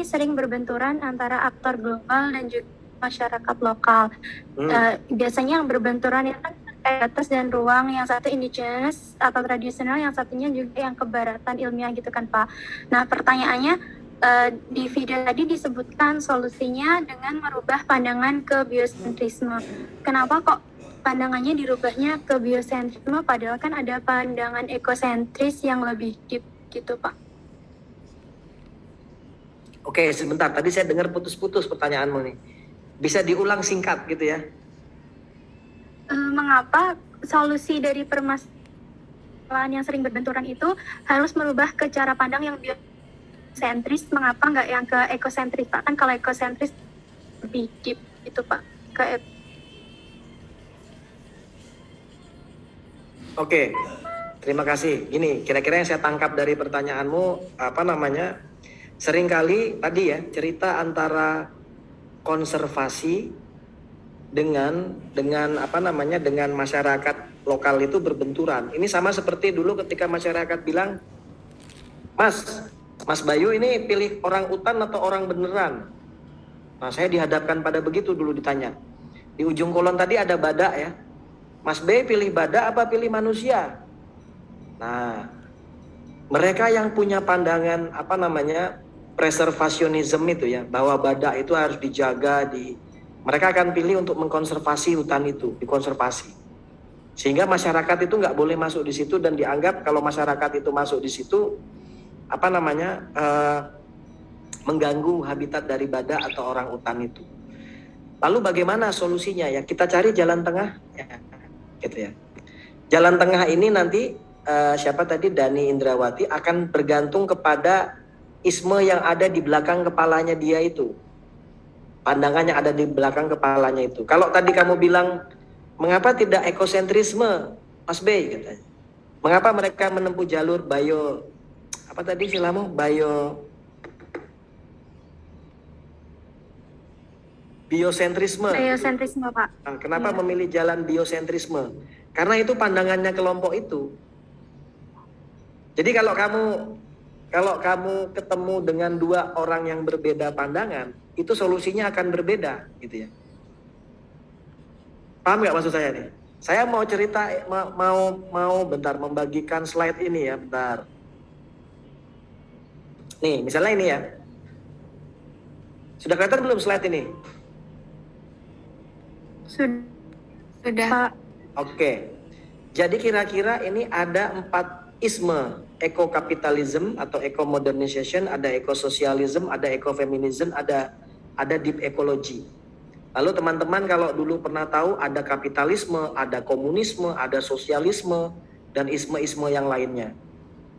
sering berbenturan antara aktor global dan juga masyarakat lokal. Biasanya yang berbenturan itu kan atas dan ruang, yang satu indigenous atau tradisional, yang satunya juga yang kebaratan ilmiah gitu kan Pak. Nah pertanyaannya, di video tadi disebutkan solusinya dengan merubah pandangan ke biosentrisme. Kenapa kok pandangannya dirubahnya ke biosentrisme padahal kan ada pandangan ekosentris yang lebih deep gitu Pak? Oke, sebentar. Tadi saya dengar putus-putus pertanyaanmu nih. Bisa diulang singkat gitu ya? Mengapa solusi dari permasalahan yang sering berbenturan itu harus merubah ke cara pandang yang biosentris? Mengapa nggak yang ke ekosentris, Pak? Kan kalau ekosentris lebih deep itu, Pak. Oke, terima kasih. Gini, kira-kira yang saya tangkap dari pertanyaanmu, seringkali tadi ya, cerita antara konservasi dengan masyarakat lokal itu berbenturan. Ini sama seperti dulu ketika masyarakat bilang, Mas Bayu ini pilih orang utan atau orang beneran? Nah, saya dihadapkan pada begitu dulu ditanya. Di ujung kolon tadi ada badak ya. Mas B pilih badak apa pilih manusia? Nah, mereka yang punya pandangan preservasionisme itu ya, bahwa badak itu harus dijaga, mereka akan pilih untuk mengkonservasi hutan itu, dikonservasi. Sehingga masyarakat itu nggak boleh masuk di situ dan dianggap kalau masyarakat itu masuk di situ mengganggu habitat dari badak atau orang utan itu. Lalu bagaimana solusinya ya? Kita cari jalan tengah ya, gitu ya. Jalan tengah ini nanti siapa tadi Dani Indrawati akan bergantung kepada isme yang ada di belakang kepalanya dia itu. Pandangannya ada di belakang kepalanya itu. Kalau tadi kamu bilang mengapa tidak ekosentrisme, Mas B katanya. Mengapa mereka menempuh jalur biosentrisme. Biosentrisme, Pak. Nah, kenapa memilih jalan biosentrisme? Karena itu pandangannya kelompok itu. Jadi kalau kamu ketemu dengan dua orang yang berbeda pandangan, itu solusinya akan berbeda, gitu ya. Paham nggak maksud saya nih? Saya mau cerita, mau bentar membagikan slide ini ya, bentar. Nih, misalnya ini ya. Sudah kelihatan belum slide ini? Sudah. Oke. Jadi kira-kira ini ada 4 isme, ekokapitalism atau eco-modernization, ada ekososialism, ada ekofeminism, ada deep ecology. Lalu teman-teman kalau dulu pernah tahu ada kapitalisme, ada komunisme, ada sosialisme, dan isme-isme yang lainnya.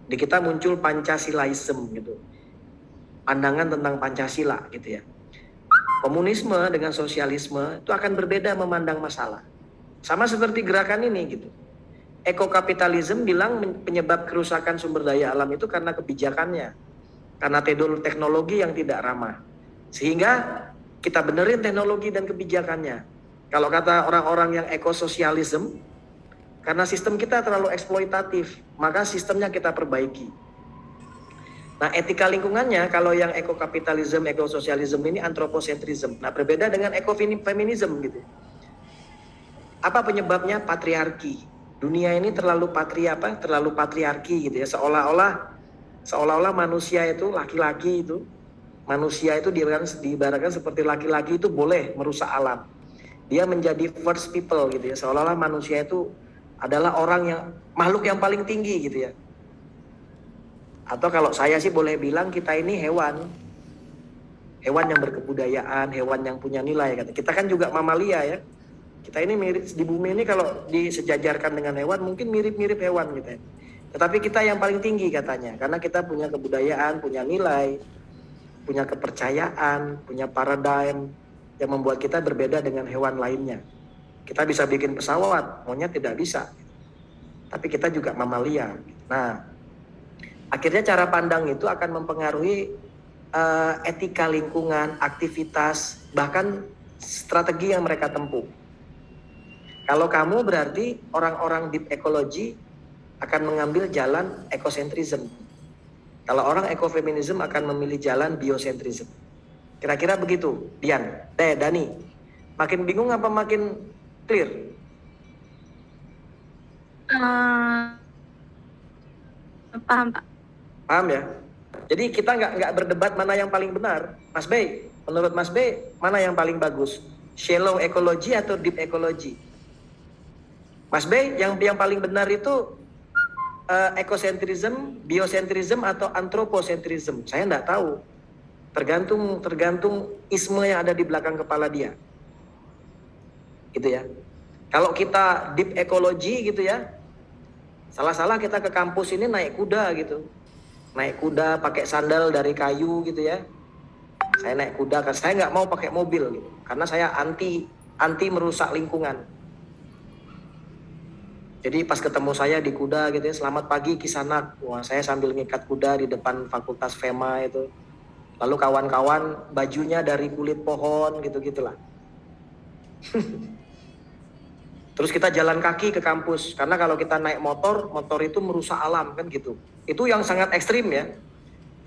Di kita muncul Pancasilaism gitu. Pandangan tentang Pancasila gitu ya. Komunisme dengan sosialisme itu akan berbeda memandang masalah. Sama seperti gerakan ini gitu. Ekokapitalism bilang penyebab kerusakan sumber daya alam itu karena kebijakannya. Karena teknologi yang tidak ramah. Sehingga kita benerin teknologi dan kebijakannya. Kalau kata orang-orang yang ekososialism, karena sistem kita terlalu eksploitatif, maka sistemnya kita perbaiki. Nah, etika lingkungannya kalau yang ekokapitalism, ekososialism ini antroposentrism. Nah, berbeda dengan ekofeminism gitu. Apa penyebabnya? Patriarki. Dunia ini terlalu patriarki gitu ya. Seolah-olah manusia itu laki-laki itu, manusia itu diibaratkan seperti laki-laki itu boleh merusak alam. Dia menjadi first people gitu ya. Seolah-olah manusia itu adalah makhluk yang paling tinggi gitu ya. Atau kalau saya sih boleh bilang kita ini hewan yang berkebudayaan, hewan yang punya nilai. Kita kan juga mamalia ya. Kita ini mirip di bumi ini kalau disejajarkan dengan hewan mungkin mirip-mirip hewan gitu ya. Tetapi kita yang paling tinggi katanya, karena kita punya kebudayaan, punya nilai, punya kepercayaan, punya paradigm yang membuat kita berbeda dengan hewan lainnya. Kita bisa bikin pesawat, monyet tidak bisa. Tapi kita juga mamalia. Nah, akhirnya cara pandang itu akan mempengaruhi etika lingkungan, aktivitas, bahkan strategi yang mereka tempuh. Kalau kamu berarti orang-orang deep ecology akan mengambil jalan ekosentrism. Kalau orang ekofeminisme akan memilih jalan biosentrism. Kira-kira begitu, Dian. Dani. Makin bingung apa makin clear? Paham, Pak. Paham ya? Jadi kita nggak berdebat mana yang paling benar. Mas Bey, menurut Mas Bey, mana yang paling bagus? Shallow ecology atau deep ecology? Mas Bey, yang paling benar itu ekosentrism, biosentrism atau anthropocentrism? Saya nggak tahu. Tergantung isme yang ada di belakang kepala dia. Gitu ya. Kalau kita deep ecology gitu ya, salah-salah kita ke kampus ini naik kuda gitu. Naik kuda pakai sandal dari kayu gitu ya. Saya naik kuda kan saya nggak mau pakai mobil gitu. Karena saya anti merusak lingkungan. Jadi pas ketemu saya di kuda gitu ya, selamat pagi Kisanak. Wah, saya sambil ngikat kuda di depan Fakultas FEMA itu. Lalu kawan-kawan bajunya dari kulit pohon gitu-gitulah. Terus kita jalan kaki ke kampus, karena kalau kita naik motor itu merusak alam kan gitu. Itu yang sangat ekstrim ya.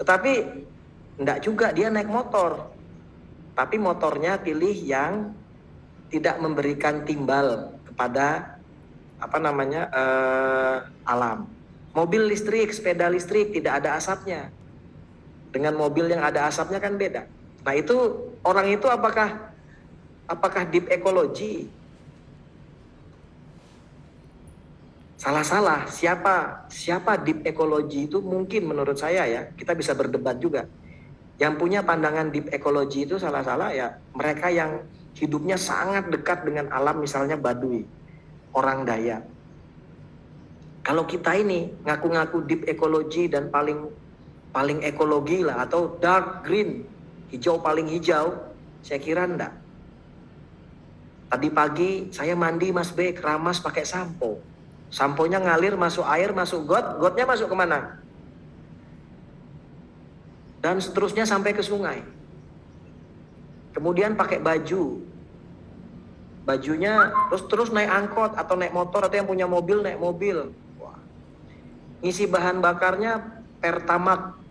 Tetapi enggak juga dia naik motor. Tapi motornya pilih yang tidak memberikan timbal kepada alam. Mobil listrik, sepeda listrik tidak ada asapnya. Dengan mobil yang ada asapnya kan beda. Nah itu orang itu apakah deep ecology? Salah. Siapa deep ecology itu mungkin menurut saya ya, kita bisa berdebat juga. Yang punya pandangan deep ecology itu salah ya, mereka yang hidupnya sangat dekat dengan alam, misalnya Baduy, orang Dayak. Kalau kita ini ngaku-ngaku deep ecology dan paling ekologi lah, atau dark green, hijau paling hijau, saya kira enggak. Tadi pagi saya mandi Mas B, keramas pakai sampo. Samponya ngalir masuk air, masuk gotnya masuk kemana? Dan seterusnya sampai ke sungai. Kemudian pakai bajunya terus naik angkot atau naik motor, atau yang punya mobil naik mobil. Wah. Ngisi bahan bakarnya Pertamax.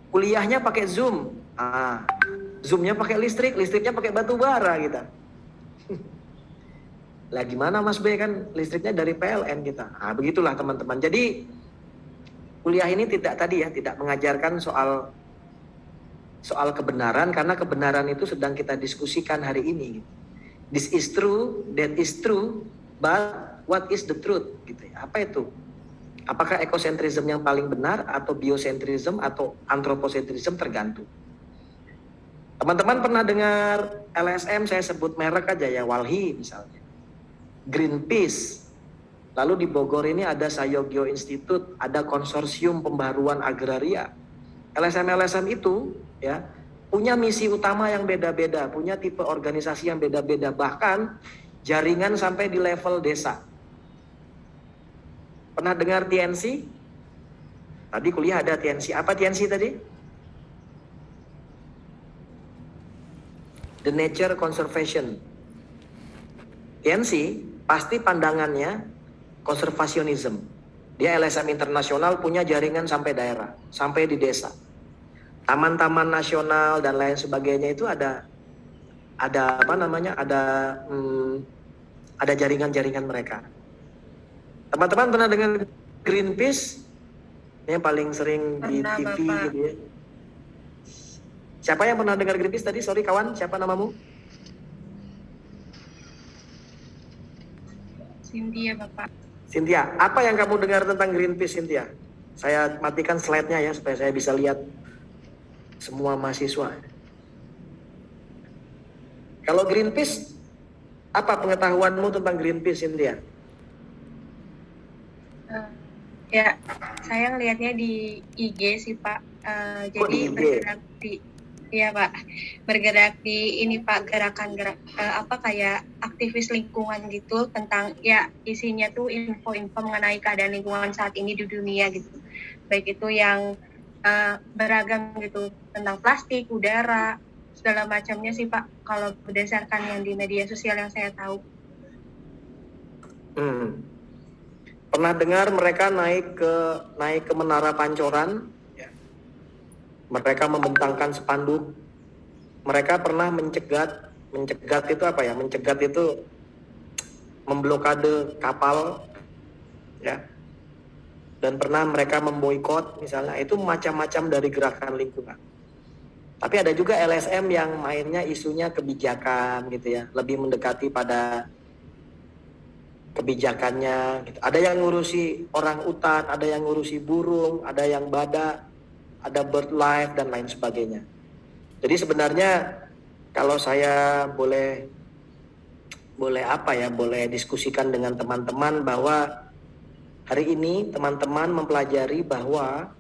Kuliahnya pakai Zoom. Zoomnya pakai listriknya pakai batu bara kita. Lah gimana Mas B, kan listriknya dari PLN kita. Begitulah teman-teman. Jadi kuliah ini tidak mengajarkan soal kebenaran, karena kebenaran itu sedang kita diskusikan hari ini. This is true, that is true, but what is the truth? Gitu ya. Apa itu? Apakah ekosentrism yang paling benar, atau biosentrism, atau anthropocentrism, tergantung. Teman-teman pernah dengar LSM, saya sebut merek aja ya, Walhi misalnya. Greenpeace, lalu di Bogor ini ada Sayogyo Institute, ada konsorsium pembaruan agraria. LSM itu ya punya misi utama yang beda-beda, punya tipe organisasi yang beda-beda, bahkan jaringan sampai di level desa. Pernah dengar TNC? Tadi kuliah ada TNC. Apa TNC tadi? The Nature Conservation. TNC pasti pandangannya konservasionisme. Dia LSM internasional, punya jaringan sampai daerah, sampai di desa. Taman-taman nasional dan lain sebagainya itu ada jaringan-jaringan mereka. Teman-teman pernah dengar Greenpeace? Ini yang paling sering di TV gitu ya. Siapa yang pernah dengar Greenpeace tadi? Sorry kawan, siapa namamu? Cynthia, Bapak. Cynthia, apa yang kamu dengar tentang Greenpeace, Cynthia? Saya matikan slide-nya ya, supaya saya bisa lihat semua mahasiswa. Kalau Greenpeace, apa pengetahuanmu tentang Greenpeace, Cynthia? Ya, saya ngelihatnya di IG sih, Pak. Jadi di IG? bergerak di, iya Pak, bergerak di ini Pak, gerakan kayak aktivis lingkungan gitu, tentang ya isinya tuh info-info mengenai keadaan lingkungan saat ini di dunia gitu. Baik itu yang beragam gitu, tentang plastik, udara, segala macamnya sih Pak, kalau berdasarkan yang di media sosial yang saya tahu. Pernah dengar mereka naik ke Menara Pancoran, ya. Mereka membentangkan spanduk. Mereka pernah mencegat itu apa ya? Mencegat itu memblokade kapal, ya. Dan pernah mereka memboikot misalnya, itu macam-macam dari gerakan lingkungan. Tapi ada juga LSM yang mainnya isunya kebijakan gitu ya, lebih mendekati pada kebijakannya gitu. Ada yang ngurusi orang utan, ada yang ngurusi burung, ada yang badak, ada bird life dan lain sebagainya. Jadi sebenarnya kalau saya boleh diskusikan dengan teman-teman bahwa hari ini teman-teman mempelajari bahwa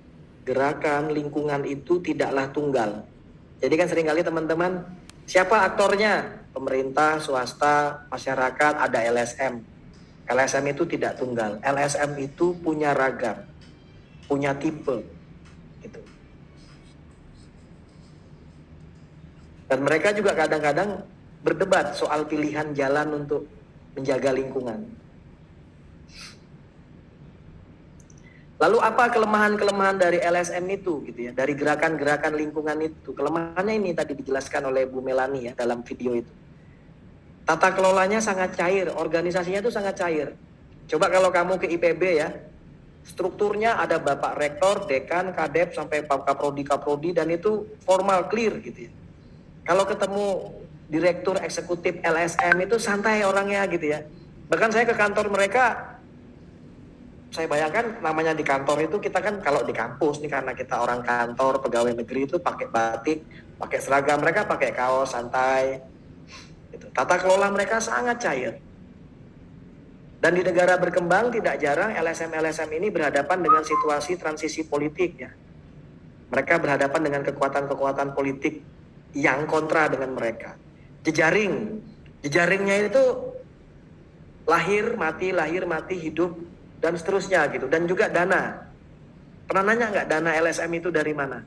gerakan lingkungan itu tidaklah tunggal. Jadi kan seringkali teman-teman, siapa aktornya? Pemerintah, swasta, masyarakat, ada LSM. LSM itu tidak tunggal. LSM itu punya ragam, punya tipe. Gitu. Dan mereka juga kadang-kadang berdebat soal pilihan jalan untuk menjaga lingkungan. Lalu apa kelemahan-kelemahan dari LSM itu gitu ya, dari gerakan-gerakan lingkungan itu? Kelemahannya ini tadi dijelaskan oleh Bu Melani ya dalam video itu. Tata kelolanya sangat cair, organisasinya itu sangat cair. Coba kalau kamu ke IPB ya, strukturnya ada Bapak Rektor, Dekan, Kadep, sampai Pak Kaprodi, dan itu formal, clear gitu ya. Kalau ketemu Direktur Eksekutif LSM itu santai orangnya gitu ya. Bahkan saya ke kantor mereka, saya bayangkan namanya di kantor itu kita kan kalau di kampus nih karena kita orang kantor, pegawai negeri itu pakai batik, pakai seragam, mereka pakai kaos santai. Gitu. Tata kelola mereka sangat cair. Dan di negara berkembang tidak jarang LSM-LSM ini berhadapan dengan situasi transisi politik ya. Mereka berhadapan dengan kekuatan-kekuatan politik yang kontra dengan mereka. Jejaringnya itu lahir mati, hidup, dan seterusnya gitu. Dan juga dana. Pernah nanya nggak dana LSM itu dari mana?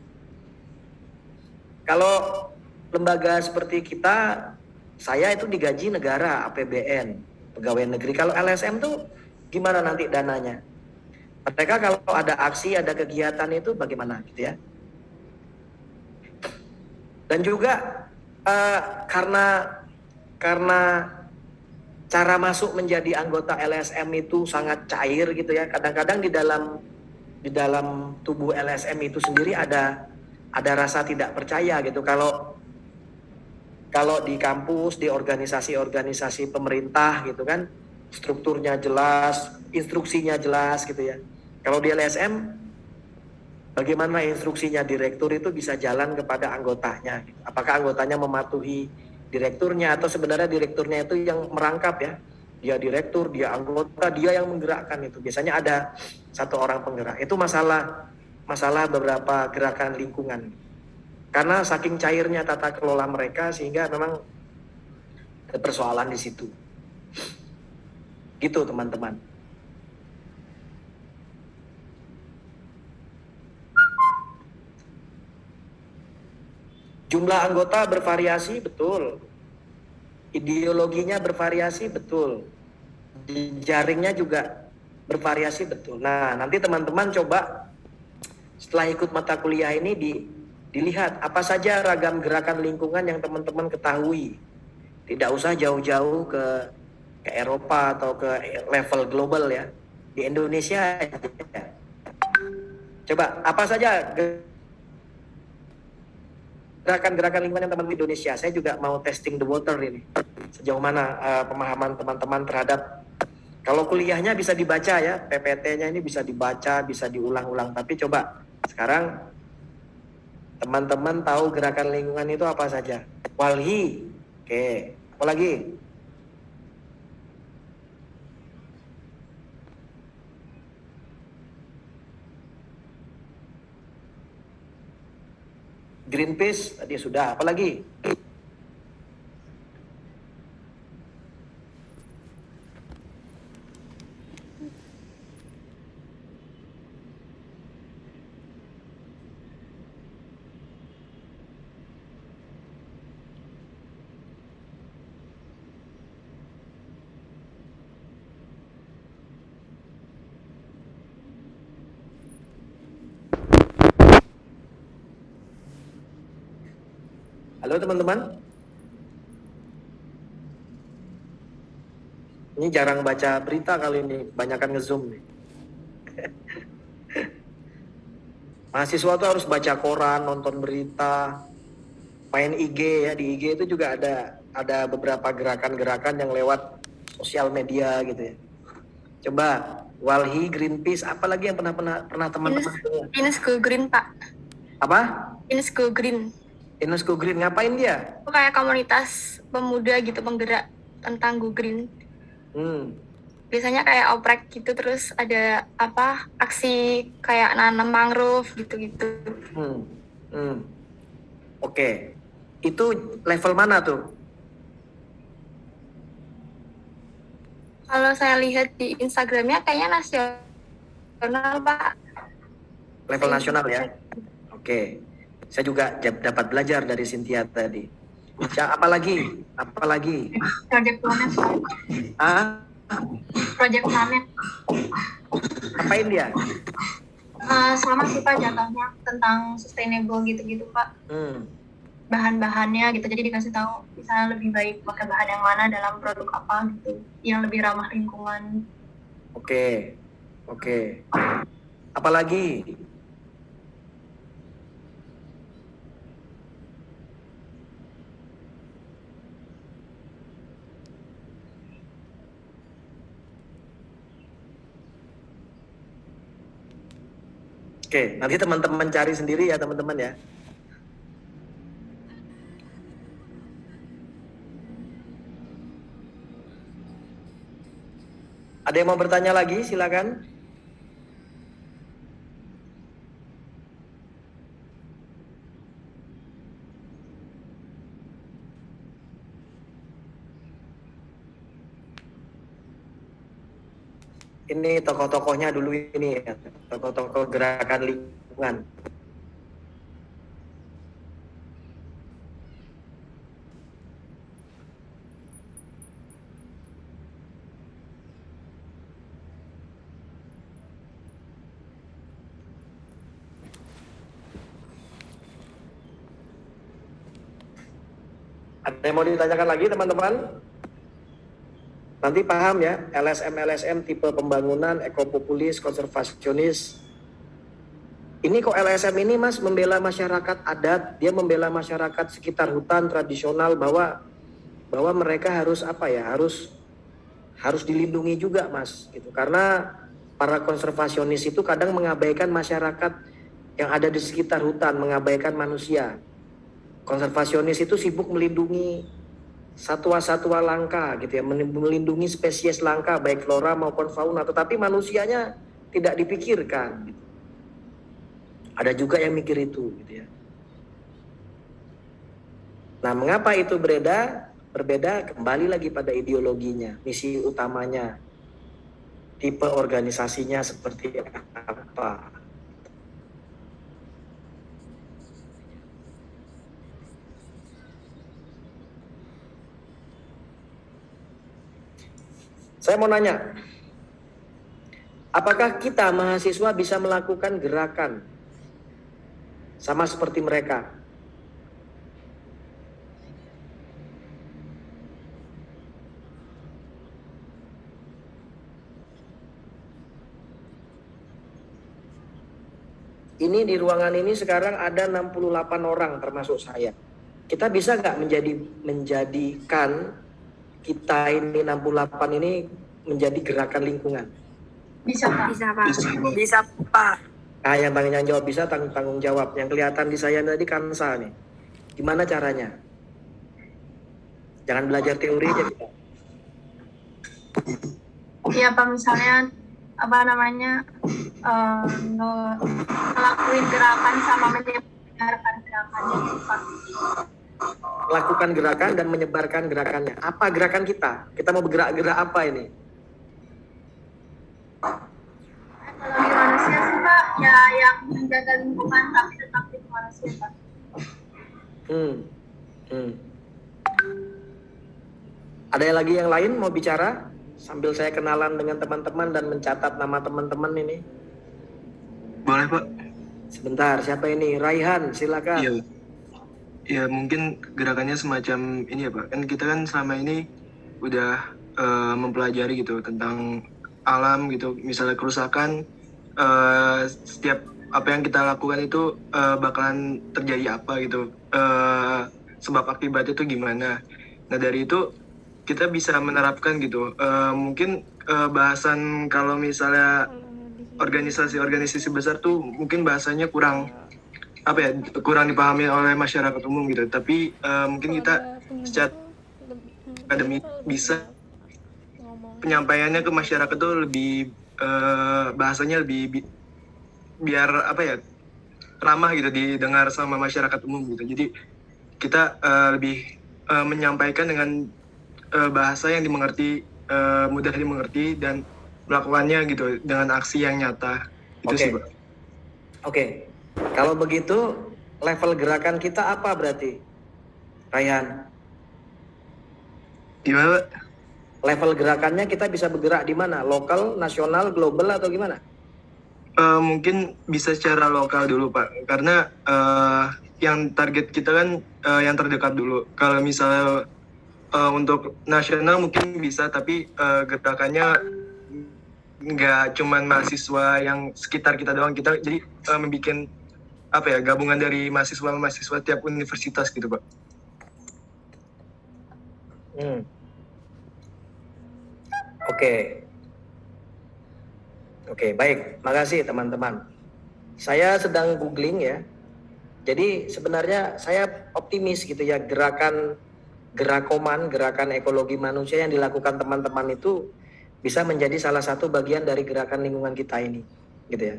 Kalau lembaga seperti kita, saya itu digaji negara, APBN, pegawai negeri. Kalau LSM tuh gimana nanti dananya? Mereka kalau ada aksi, ada kegiatan itu bagaimana gitu ya? Dan juga karena cara masuk menjadi anggota LSM itu sangat cair gitu ya. Kadang-kadang di dalam tubuh LSM itu sendiri ada rasa tidak percaya gitu. Kalau di kampus, di organisasi-organisasi pemerintah gitu kan, strukturnya jelas, instruksinya jelas gitu ya. Kalau di LSM, bagaimana instruksinya direktur itu bisa jalan kepada anggotanya? Gitu. Apakah anggotanya mematuhi direkturnya atau sebenarnya direkturnya itu yang merangkap ya? Dia direktur, dia anggota, dia yang menggerakkan itu. Biasanya ada satu orang penggerak. Itu masalah beberapa gerakan lingkungan. Karena saking cairnya tata kelola mereka sehingga memang ada persoalan di situ. Gitu teman-teman. Jumlah anggota bervariasi, betul. Ideologinya bervariasi, betul. Jaringnya juga bervariasi, betul. Nah, nanti teman-teman coba setelah ikut mata kuliah ini dilihat apa saja ragam gerakan lingkungan yang teman-teman ketahui. Tidak usah jauh-jauh ke Eropa atau ke level global ya. Di Indonesia aja. Coba apa saja gerakan-gerakan lingkungan yang teman-teman di Indonesia. Saya juga mau testing the water ini. Sejauh mana pemahaman teman-teman terhadap, kalau kuliahnya bisa dibaca ya, PPT-nya ini bisa dibaca, bisa diulang-ulang. Tapi coba sekarang teman-teman tahu gerakan lingkungan itu apa saja? Walhi, oke. Apa lagi? Greenpeace tadi sudah. Apa lagi? Halo teman-teman. Ini jarang baca berita kali ini, banyakan nge-zoom nih. Mahasiswa tuh harus baca koran, nonton berita, main IG ya. Di IG itu juga ada beberapa gerakan-gerakan yang lewat sosial media gitu ya. Coba Walhi, Greenpeace, apalagi yang pernah teman-teman dengar? Ines Go Green, Pak. Apa? Ines Go Green. Ines Go Green, ngapain dia? Itu kayak komunitas pemuda gitu, penggerak tentang Go Green. Biasanya kayak oprek gitu, terus ada aksi kayak nanam mangrove gitu-gitu. Oke. Itu level mana tuh? Kalau saya lihat di Instagramnya kayaknya nasional, Pak. Level nasional ya? Oke. Saya juga dapat belajar dari Cynthia tadi. Apalagi? Project Planet, Pak. Project Planet. Ngapain dia? Sama sih Pak, jatuhnya tentang sustainable gitu-gitu Pak. Bahan-bahannya gitu, jadi dikasih tahu misalnya lebih baik pakai bahan yang mana dalam produk apa gitu, yang lebih ramah lingkungan. Oke. Apalagi? Oke, nanti teman-teman cari sendiri ya teman-teman ya. Ada yang mau bertanya lagi? Silakan. Ini tokoh-tokohnya dulu ini ya, tokoh-tokoh gerakan lingkungan. Ada yang mau ditanyakan lagi teman-teman? Nanti paham ya, LSM tipe pembangunan, ekopopulis, konservasionis. Ini kok LSM ini Mas membela masyarakat adat, dia membela masyarakat sekitar hutan tradisional bahwa mereka harus harus dilindungi juga Mas gitu. Karena para konservasionis itu kadang mengabaikan masyarakat yang ada di sekitar hutan, mengabaikan manusia. Konservasionis itu sibuk melindungi satwa-satwa langka gitu ya, melindungi spesies langka baik flora maupun fauna, tetapi manusianya tidak dipikirkan gitu. Ada juga yang mikir itu gitu ya. Nah, mengapa itu berbeda? Kembali lagi pada ideologinya, misi utamanya, tipe organisasinya seperti apa. Saya mau nanya, apakah kita mahasiswa bisa melakukan gerakan sama seperti mereka? Ini di ruangan ini sekarang ada 68 orang termasuk saya. Kita bisa nggak menjadikan kita ini 68 ini menjadi gerakan lingkungan? Bisa Pak. Bisa, Pak. Nah, yang tanggung jawab bisa tanggung jawab. Yang kelihatan di saya tadi Kansa nih. Gimana caranya? Jangan belajar teori aja kita. Iya Pak, misalnya ngelakuin gerakan sama menyebarkan gerakannya gitu, Pak. Lakukan gerakan dan menyebarkan gerakannya. Apa gerakan kita? Kita mau bergerak-gerak apa ini? Kalau di manusia sih Pak, ya yang menjaga lingkungan tapi tetap di manusia Pak. Ada yang lagi yang lain mau bicara? Sambil saya kenalan dengan teman-teman dan mencatat nama teman-teman ini. Boleh Pak. Sebentar, siapa ini? Raihan, silakan. Ya mungkin gerakannya semacam ini ya Pak. Kan kita kan selama ini udah mempelajari gitu tentang alam gitu. Misalnya kerusakan, setiap apa yang kita lakukan itu bakalan terjadi apa gitu. Sebab akibat itu gimana. Nah dari itu kita bisa menerapkan gitu. Mungkin bahasan kalau misalnya organisasi-organisasi besar tuh mungkin bahasanya kurang apa ya, kurang dipahami oleh masyarakat umum gitu. Tapi mungkin kita secara akademik bisa penyampaiannya ke masyarakat tuh lebih bahasanya lebih biar apa ya, ramah gitu didengar sama masyarakat umum gitu. Jadi kita lebih menyampaikan dengan bahasa yang dimengerti, mudah dimengerti dan melakukannya gitu dengan aksi yang nyata. Itu Oke. sih Pak. Oke. Kalau begitu level gerakan kita apa berarti, Raihan? Gimana Pak? Level gerakannya kita bisa bergerak di mana? Lokal, nasional, global atau gimana? Mungkin bisa secara lokal dulu Pak, karena yang target kita kan yang terdekat dulu. Kalau misalnya untuk nasional mungkin bisa, tapi gerakannya nggak cuman mahasiswa yang sekitar kita doang. Kita jadi membuat apa ya, gabungan dari mahasiswa tiap universitas gitu Pak. Oke. Oke, baik. Makasih teman-teman. Saya sedang googling ya. Jadi sebenarnya saya optimis gitu ya, gerakan ekologi manusia yang dilakukan teman-teman itu bisa menjadi salah satu bagian dari gerakan lingkungan kita ini, gitu ya.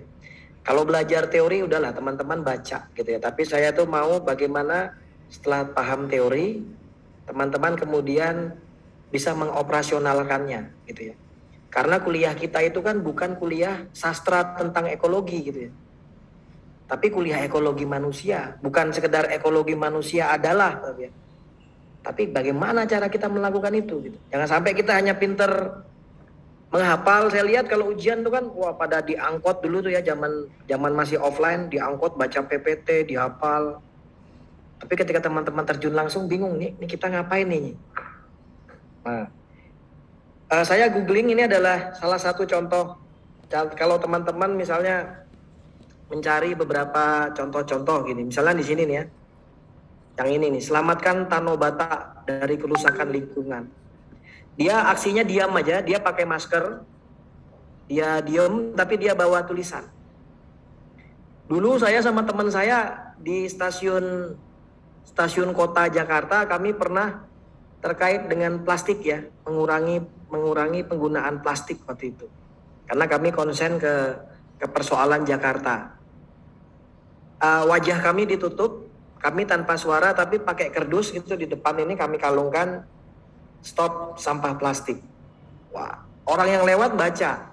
Kalau belajar teori udahlah teman-teman baca gitu ya. Tapi saya tuh mau bagaimana setelah paham teori, teman-teman kemudian bisa mengoperasionalkannya gitu ya. Karena kuliah kita itu kan bukan kuliah sastra tentang ekologi gitu ya. Tapi kuliah ekologi manusia, bukan sekedar ekologi manusia adalah, tapi bagaimana cara kita melakukan itu gitu. Jangan sampai kita hanya pinter menghafal. Saya lihat kalau ujian tuh kan wah pada diangkut dulu tuh ya, zaman masih offline, diangkut baca PPT, dihafal. Tapi ketika teman-teman terjun langsung bingung nih kita ngapain nih. Nah, saya googling, ini adalah salah satu contoh. Kalau teman-teman misalnya mencari beberapa contoh-contoh gini, misalnya di sini nih ya, yang ini nih, selamatkan Tanobata dari kerusakan lingkungan. Dia aksinya diam aja, dia pakai masker, dia diem tapi dia bawa tulisan. Dulu saya sama teman saya di stasiun kota Jakarta, kami pernah terkait dengan plastik ya, mengurangi penggunaan plastik waktu itu. Karena kami konsen ke persoalan Jakarta. Wajah kami ditutup, kami tanpa suara tapi pakai kardus gitu di depan ini kami kalungkan stop sampah plastik. Wah, orang yang lewat baca.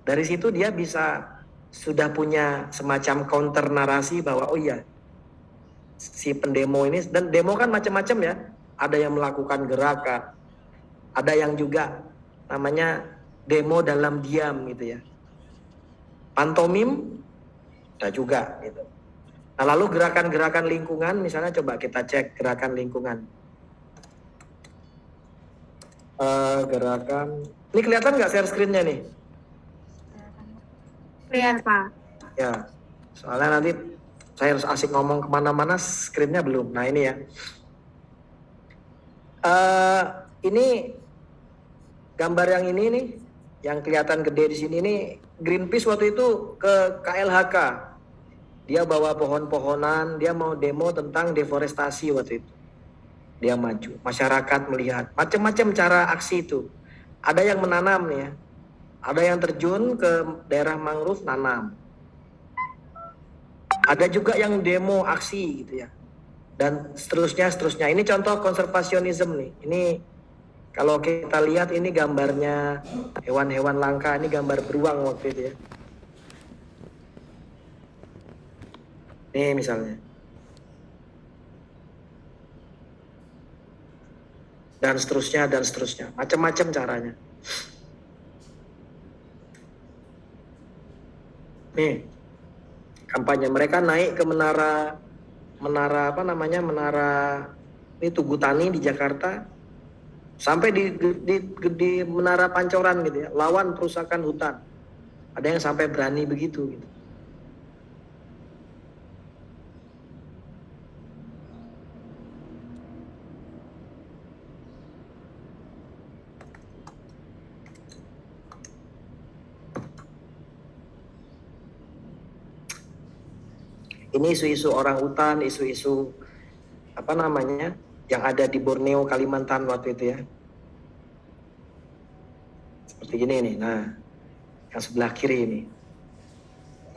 Dari situ dia bisa sudah punya semacam counter narasi bahwa oh iya, si pendemo ini, dan demo kan macam-macam ya. Ada yang melakukan gerakan, ada yang juga namanya demo dalam diam gitu ya. Pantomim ada juga gitu. Nah, lalu gerakan-gerakan lingkungan, misalnya coba kita cek gerakan lingkungan. Gerakan, ini kelihatan nggak share screen-nya nih? Lihat Pak. Ya, soalnya nanti saya harus asik ngomong kemana-mana, screen-nya belum. Nah ini ya. Ini gambar yang ini nih, yang kelihatan gede di sini nih, Greenpeace waktu itu ke KLHK. Dia bawa pohon-pohonan, dia mau demo tentang deforestasi waktu itu. Dia maju, masyarakat melihat, macam-macam cara aksi itu. Ada yang menanam ya, ada yang terjun ke daerah mangrove nanam. Ada juga yang demo aksi gitu ya. Dan seterusnya. Ini contoh konservasionisme nih. Ini kalau kita lihat ini gambarnya hewan-hewan langka, ini gambar beruang waktu itu ya. Nih misalnya. Dan seterusnya. Macam-macam caranya. Nih, kampanye mereka naik ke menara menara apa namanya, menara ini Tugu Tani di Jakarta, sampai di menara Pancoran gitu ya, lawan perusakan hutan. Ada yang sampai berani begitu gitu. Ini isu-isu orang hutan, isu-isu apa namanya yang ada di Borneo, Kalimantan waktu itu ya. Seperti ini nih. Nah, yang sebelah kiri ini.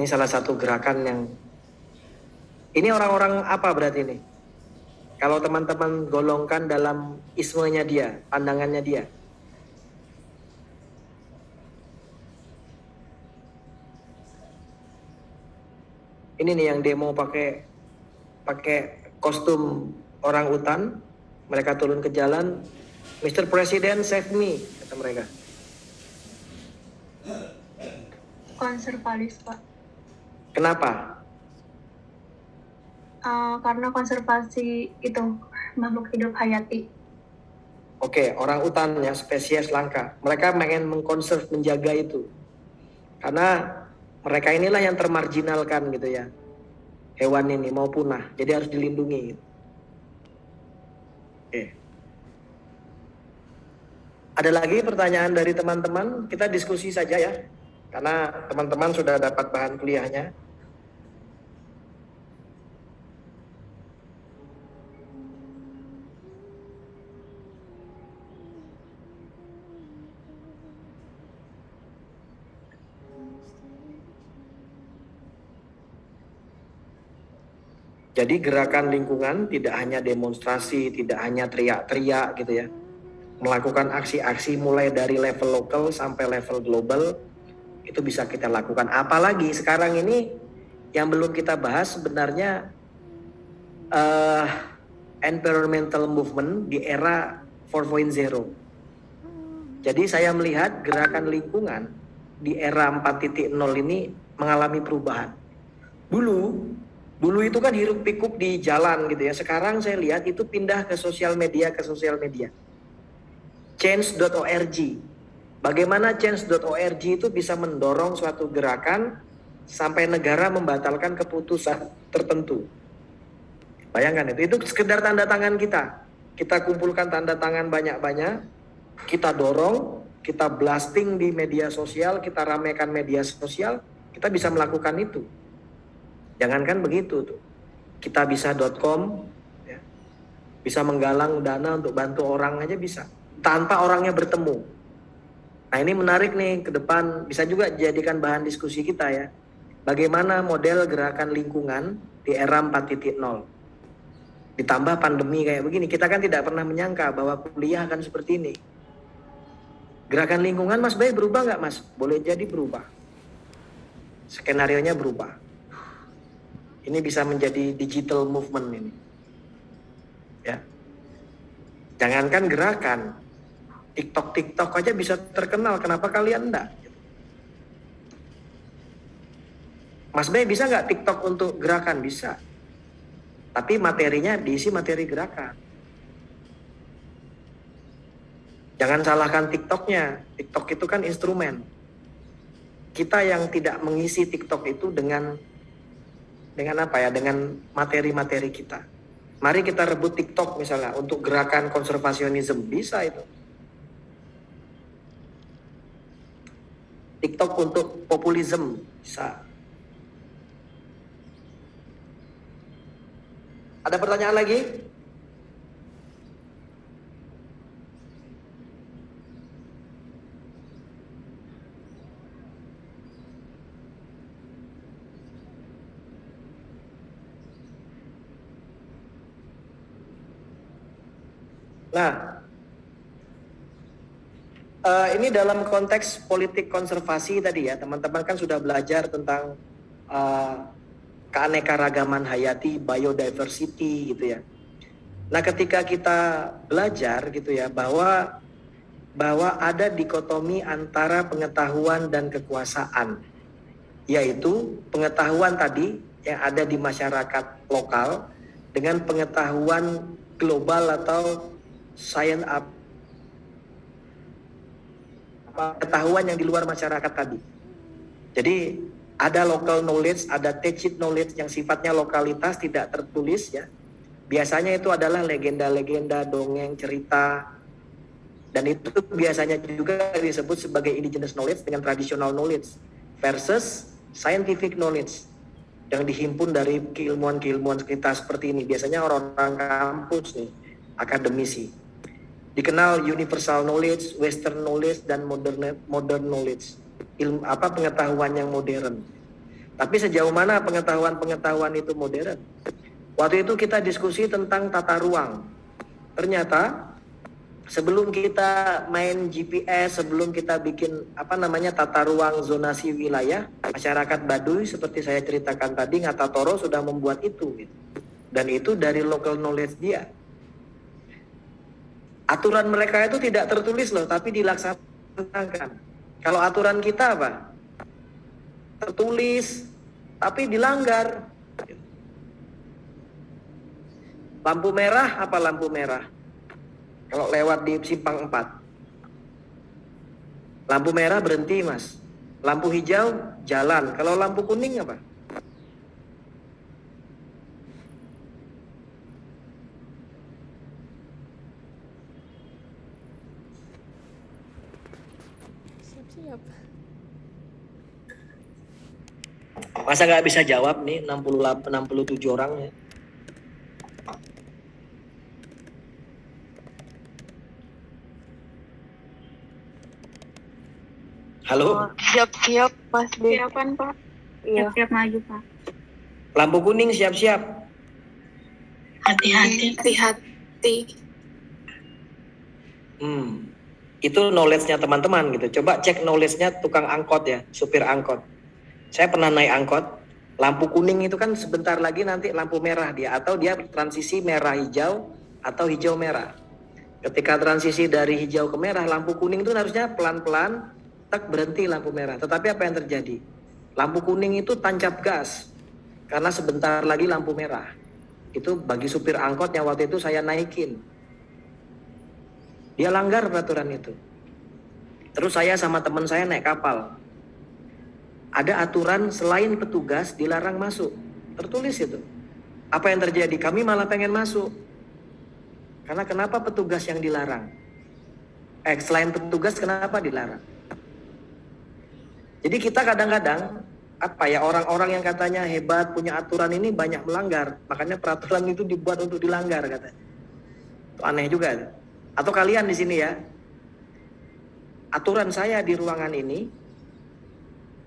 Ini salah satu gerakan yang ini orang-orang apa berarti ini? Kalau teman-teman golongkan dalam ismenya dia, pandangannya dia. Ini nih yang demo pakai kostum orang hutan, mereka turun ke jalan, Mr. President save me, kata mereka. Konservalis, Pak. Kenapa? Karena konservasi itu makhluk hidup hayati. Oke, orang hutan ya, spesies langka. Mereka pengen mengkonserv, menjaga itu. Karena mereka inilah yang termarginalkan gitu ya. Hewan ini mau punah, jadi harus dilindungi. Oke. Ada lagi pertanyaan dari teman-teman? Kita diskusi saja ya. Karena teman-teman sudah dapat bahan kuliahnya. Jadi gerakan lingkungan tidak hanya demonstrasi, tidak hanya teriak-teriak gitu ya. Melakukan aksi-aksi mulai dari level lokal sampai level global, itu bisa kita lakukan. Apalagi sekarang ini yang belum kita bahas sebenarnya environmental movement di era 4.0. Jadi saya melihat gerakan lingkungan di era 4.0 ini mengalami perubahan. Dulu itu kan hiruk pikuk di jalan gitu ya. Sekarang saya lihat itu pindah ke sosial media, Change.org. Bagaimana Change.org itu bisa mendorong suatu gerakan sampai negara membatalkan keputusan tertentu. Bayangkan itu sekedar tanda tangan kita. Kita kumpulkan tanda tangan banyak-banyak, kita dorong, kita blasting di media sosial, kita ramekan media sosial, kita bisa melakukan itu. Jangankan begitu tuh, kita bisa.com ya, bisa menggalang dana untuk bantu orang aja bisa, tanpa orangnya bertemu. Nah ini menarik nih ke depan, bisa juga dijadikan bahan diskusi kita ya. Bagaimana model gerakan lingkungan di era 4.0. Ditambah pandemi kayak begini, kita kan tidak pernah menyangka bahwa kuliah akan seperti ini. Gerakan lingkungan Mas Bay berubah nggak Mas? Boleh jadi berubah. Skenarionya berubah. Ini bisa menjadi digital movement ini. Ya. Jangankan gerakan, TikTok aja bisa terkenal, kenapa kalian enggak? Mas Bay bisa nggak TikTok untuk gerakan? Bisa. Tapi materinya diisi materi gerakan. Jangan salahkan TikToknya. TikTok itu kan instrumen. Kita yang tidak mengisi TikTok itu dengan apa ya? Dengan materi-materi kita. Mari kita rebut TikTok misalnya untuk gerakan konservasionisme, bisa itu. TikTok untuk populisme, bisa. Ada pertanyaan lagi? Nah, ini dalam konteks politik konservasi tadi ya, teman-teman kan sudah belajar tentang keanekaragaman hayati, biodiversity gitu ya. Nah, ketika kita belajar gitu ya bahwa ada dikotomi antara pengetahuan dan kekuasaan, yaitu pengetahuan tadi yang ada di masyarakat lokal dengan pengetahuan global atau science up, pengetahuan yang di luar masyarakat tadi. Jadi ada local knowledge, ada tacit knowledge yang sifatnya lokalitas tidak tertulis ya. Biasanya itu adalah legenda-legenda, dongeng, cerita, dan itu biasanya juga disebut sebagai indigenous knowledge dengan traditional knowledge versus scientific knowledge yang dihimpun dari keilmuan-keilmuan kita seperti ini. Biasanya orang-orang kampus nih, akademisi. Dikenal universal knowledge, western knowledge, dan modern knowledge. Pengetahuan yang modern. Tapi sejauh mana pengetahuan itu modern? Waktu itu kita diskusi tentang tata ruang. Ternyata sebelum kita main GPS, sebelum kita bikin tata ruang zonasi wilayah, masyarakat Baduy seperti saya ceritakan tadi, Ngatatoro sudah membuat itu gitu. Dan itu dari local knowledge dia. Aturan mereka itu tidak tertulis loh, tapi dilaksanakan. Kalau aturan kita apa? Tertulis, tapi dilanggar. Lampu merah apa lampu merah? Kalau lewat di simpang 4. Lampu merah berhenti mas. Lampu hijau jalan. Kalau lampu kuning apa? Siap-siap. Masa nggak bisa jawab nih 67 orang ya? Halo? Siap-siap, Mas B. Siapan Pak? Iya. Siap-siap maju Pak. Lampu kuning siap-siap. Hati-hati. Hati-hati. Itu knowledge-nya teman-teman gitu. Coba cek knowledge-nya tukang angkot ya, supir angkot. Saya pernah naik angkot, lampu kuning itu kan sebentar lagi nanti lampu merah dia, atau dia transisi merah hijau atau hijau merah. Ketika transisi dari hijau ke merah, lampu kuning itu harusnya pelan-pelan tak berhenti lampu merah. Tetapi apa yang terjadi? Lampu kuning itu tancap gas karena sebentar lagi lampu merah. Itu bagi supir angkot yang waktu itu saya naikin. Dia langgar peraturan itu. Terus saya sama teman saya naik kapal. Ada aturan selain petugas dilarang masuk. Tertulis itu. Apa yang terjadi? Kami malah pengen masuk. Karena kenapa petugas yang dilarang? Selain petugas kenapa dilarang? Jadi kita kadang-kadang orang-orang yang katanya hebat punya aturan ini banyak melanggar. Makanya peraturan itu dibuat untuk dilanggar katanya. Itu aneh juga. Atau kalian di sini ya. Aturan saya di ruangan ini,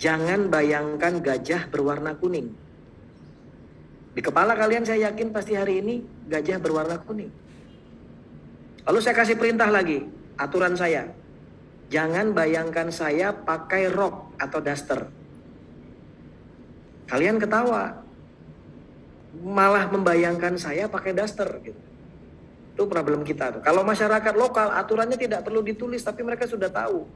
jangan bayangkan gajah berwarna kuning. Di kepala kalian saya yakin pasti hari ini gajah berwarna kuning. Lalu saya kasih perintah lagi, aturan saya. Jangan bayangkan saya pakai rok atau daster. Kalian ketawa. Malah membayangkan saya pakai daster gitu. Itu problem kita tuh. Kalau masyarakat lokal aturannya tidak perlu ditulis tapi mereka sudah tahu.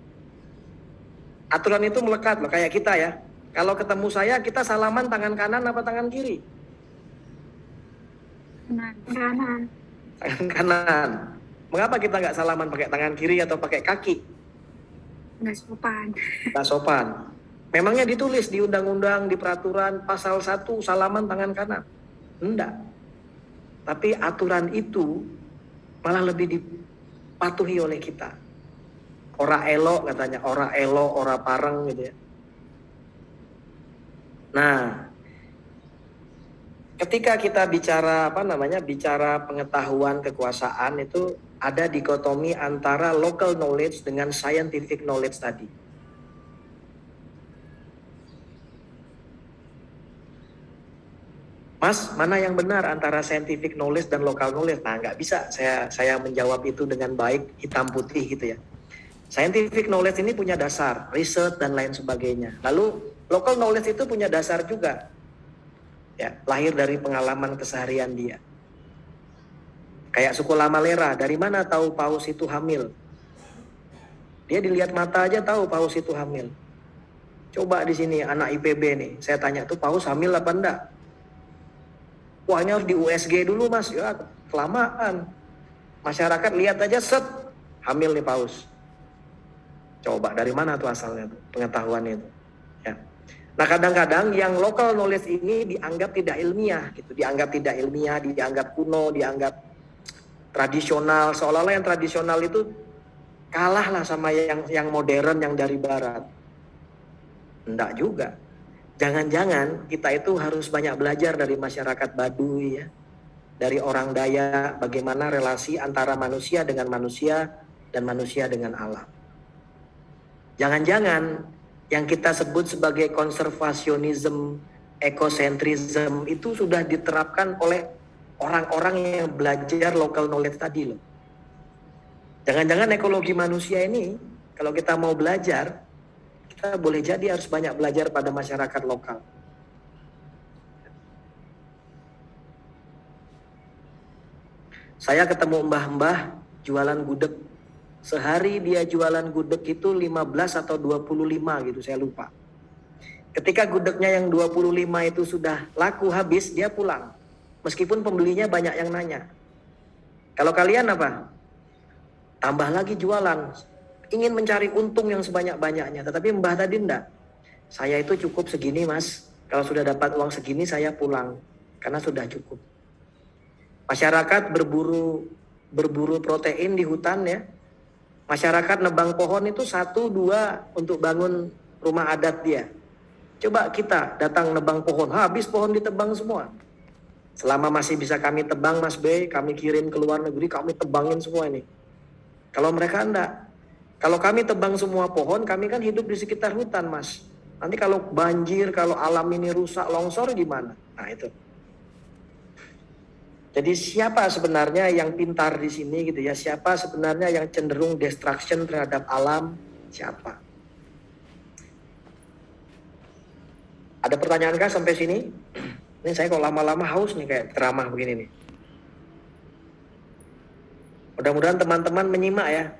Aturan itu melekat loh kayak kita ya. Kalau ketemu saya kita salaman tangan kanan apa tangan kiri? Kanan. Tangan kanan. Mengapa kita nggak salaman pakai tangan kiri atau pakai kaki? Nggak sopan. Nggak sopan. Memangnya ditulis di undang-undang, di peraturan pasal 1 salaman tangan kanan? Enggak. Tapi aturan itu malah lebih dipatuhi oleh kita. Ora elo katanya, ora elo, ora pareng gitu ya. Nah, ketika kita bicara bicara pengetahuan kekuasaan itu ada dikotomi antara local knowledge dengan scientific knowledge tadi. Mas, mana yang benar antara scientific knowledge dan local knowledge? Nah, nggak bisa saya menjawab itu dengan baik, hitam putih gitu ya. Scientific knowledge ini punya dasar, riset dan lain sebagainya. Lalu local knowledge itu punya dasar juga. Ya, lahir dari pengalaman keseharian dia. Kayak suku Lamalera, dari mana tahu paus itu hamil? Dia dilihat mata aja tahu paus itu hamil. Coba di sini anak IPB nih, saya tanya tuh paus hamil apa enggak? Wah ini harus di USG dulu mas, ya kelamaan. Masyarakat lihat aja set, hamil nih paus. Coba dari mana tuh asalnya tuh, pengetahuannya itu. Ya. Nah kadang-kadang yang local knowledge ini dianggap tidak ilmiah, gitu. Dianggap tidak ilmiah, dianggap kuno, dianggap tradisional. Seolah-olah yang tradisional itu kalah lah sama yang modern, yang dari barat. Enggak juga. Jangan-jangan kita itu harus banyak belajar dari masyarakat Baduy ya. Dari orang Dayak, bagaimana relasi antara manusia dengan manusia dan manusia dengan alam. Jangan-jangan yang kita sebut sebagai konservasionisme, ekosentrisme itu sudah diterapkan oleh orang-orang yang belajar local knowledge tadi loh. Jangan-jangan ekologi manusia ini, kalau kita mau belajar, kita boleh jadi harus banyak belajar pada masyarakat lokal. Saya ketemu mbah-mbah jualan gudeg. Sehari dia jualan gudeg itu 15 atau 25 gitu, saya lupa. Ketika gudegnya yang 25 itu sudah laku habis, dia pulang. Meskipun pembelinya banyak yang nanya. Kalau kalian apa? Tambah lagi jualan. Ingin mencari untung yang sebanyak-banyaknya. Tetapi mbah tadi enggak. Saya itu cukup segini mas. Kalau sudah dapat uang segini saya pulang. Karena sudah cukup. Masyarakat berburu protein di hutan ya. Masyarakat nebang pohon itu 1-2 untuk bangun rumah adat dia. Coba kita datang nebang pohon. Habis pohon ditebang semua. Selama masih bisa kami tebang mas B, kami kirim ke luar negeri, kami tebangin semua ini. Kalau mereka enggak. Kalau kami tebang semua pohon, kami kan hidup di sekitar hutan, Mas. Nanti kalau banjir, kalau alam ini rusak, longsor gimana? Nah, itu. Jadi siapa sebenarnya yang pintar di sini gitu ya? Siapa sebenarnya yang cenderung destruction terhadap alam? Siapa? Ada pertanyaankah sampai sini? Ini saya kok lama-lama haus nih kayak ceramah begini nih. Mudah-mudahan teman-teman menyimak ya.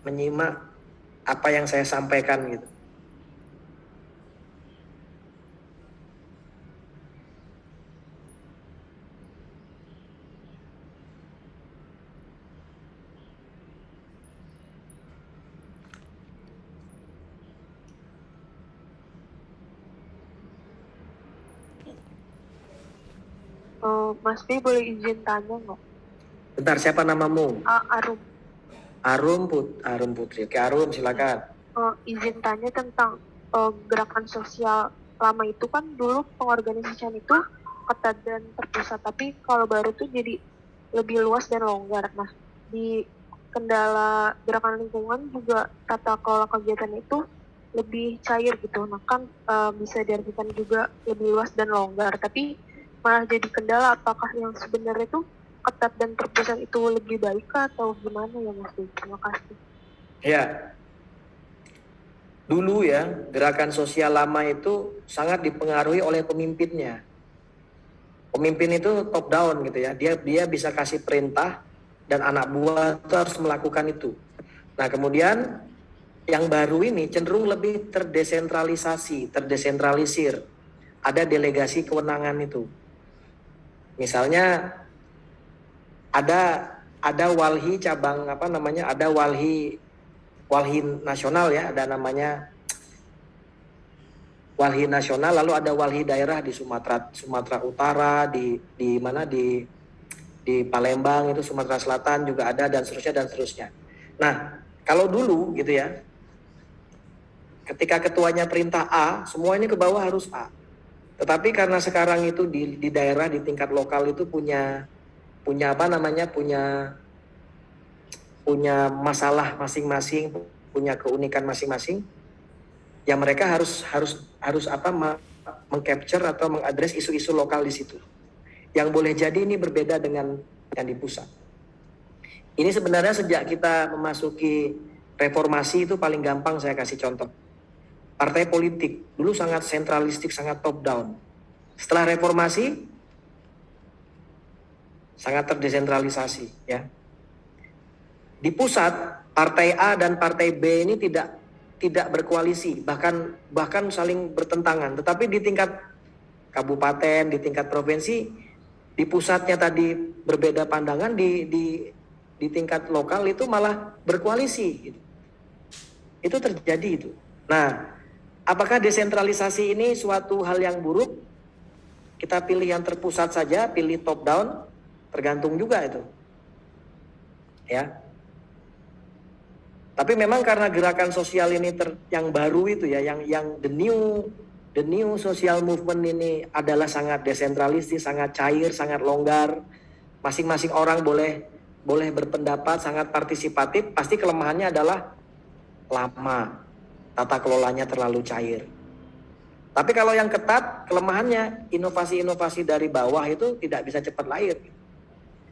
Menyimak apa yang saya sampaikan gitu. Mas B boleh izin tanya nggak? Bentar, siapa namamu? Arum. Arum Putri. Oke, Arum silakan. Izin tanya tentang gerakan sosial lama itu kan dulu pengorganisasian itu ketat dan terpusat, tapi kalau baru tuh jadi lebih luas dan longgar. Nah, di kendala gerakan lingkungan juga tata kelola kegiatan itu lebih cair gitu. Nah kan bisa diartikan juga lebih luas dan longgar, tapi malah jadi kendala. Apakah yang sebenarnya itu ketat dan terpusat itu lebih baik atau gimana ya Mas? Terima kasih. Ya. Dulu ya, gerakan sosial lama itu sangat dipengaruhi oleh pemimpinnya. Pemimpin itu top down gitu ya. Dia bisa kasih perintah dan anak buah itu harus melakukan itu. Nah, kemudian yang baru ini cenderung lebih terdesentralisir. Ada delegasi kewenangan itu. Misalnya ada walhi cabang ada walhi nasional ya, ada namanya walhi nasional, lalu ada walhi daerah di Sumatera Utara, di Palembang itu Sumatera Selatan juga ada, dan seterusnya. Nah, kalau dulu gitu ya, ketika ketuanya perintah A, semua ini ke bawah harus A. Tetapi karena sekarang itu di daerah, di tingkat lokal itu punya masalah masing-masing, punya keunikan masing-masing, ya mereka harus mengcapture atau mengadres isu-isu lokal di situ. Yang boleh jadi ini berbeda dengan yang di pusat. Ini sebenarnya sejak kita memasuki reformasi itu paling gampang saya kasih contoh. Partai politik dulu sangat sentralistik, sangat top down. Setelah reformasi sangat terdesentralisasi ya. Di pusat partai A dan partai B ini tidak berkoalisi, bahkan saling bertentangan. Tetapi di tingkat kabupaten, di tingkat provinsi di pusatnya tadi berbeda pandangan, di tingkat lokal itu malah berkoalisi gitu. Itu terjadi itu. Nah, apakah desentralisasi ini suatu hal yang buruk? Kita pilih yang terpusat saja, pilih top down, tergantung juga itu. Ya. Tapi memang karena gerakan sosial ini yang baru itu ya, yang the new social movement ini adalah sangat desentralistis, sangat cair, sangat longgar. Masing-masing orang boleh berpendapat, sangat partisipatif. Pasti kelemahannya adalah lama, tata kelolanya terlalu cair. Tapi kalau yang ketat, kelemahannya inovasi-inovasi dari bawah itu tidak bisa cepat lahir.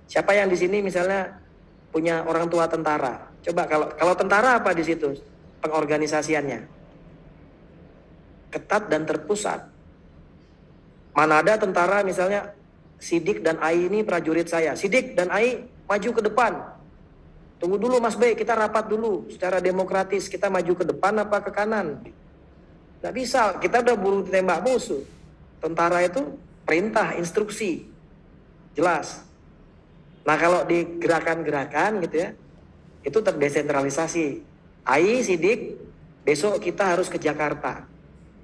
Siapa yang di sini misalnya punya orang tua tentara? Coba kalau tentara apa di situ pengorganisasiannya? Ketat dan terpusat. Mana ada tentara misalnya Sidik dan Ai ini prajurit saya. Sidik dan Ai maju ke depan. Tunggu dulu Mas B, kita rapat dulu secara demokratis. Kita maju ke depan apa ke kanan? Nggak bisa, kita udah buru tembak musuh. Tentara itu perintah, instruksi. Jelas. Nah kalau di gerakan-gerakan gitu ya, itu terdesentralisasi. Ai, Sidik, besok kita harus ke Jakarta.